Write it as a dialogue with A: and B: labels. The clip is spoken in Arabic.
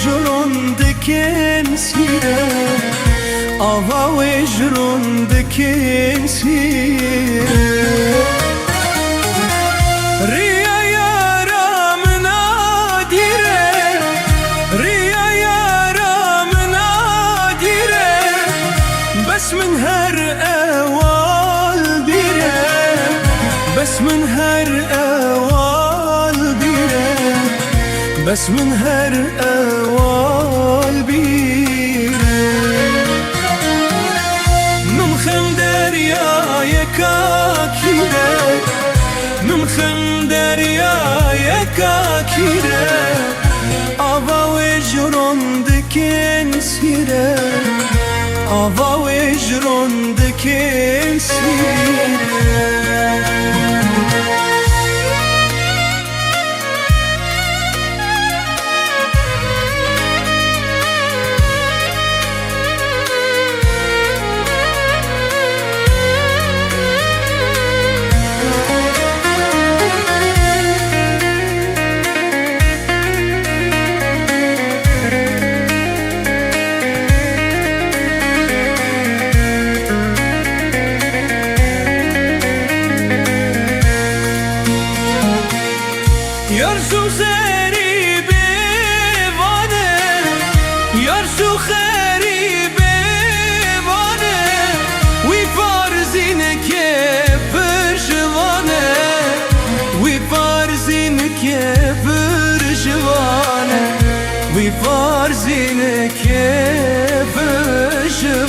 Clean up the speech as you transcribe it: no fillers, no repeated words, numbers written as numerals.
A: وجرون دكن سيرة آوا وجرون دكن سيرة ريا يارا مناديرة ريا يارا مناديرة بس من هر أوال بيرة بس من هر أوال بيرة بس من هر أوال بيرة نمخن دريا يكاكيرة نمخن دريا يكاكيرة آوا وجرون دكن سيرة آوا وجرون دكن سيرة يرسو سري بيوانه يرسو خري بيوانه وي فارزين كبر جوانه وي فارزين كبر جوانه وي فارزين كبر جوانه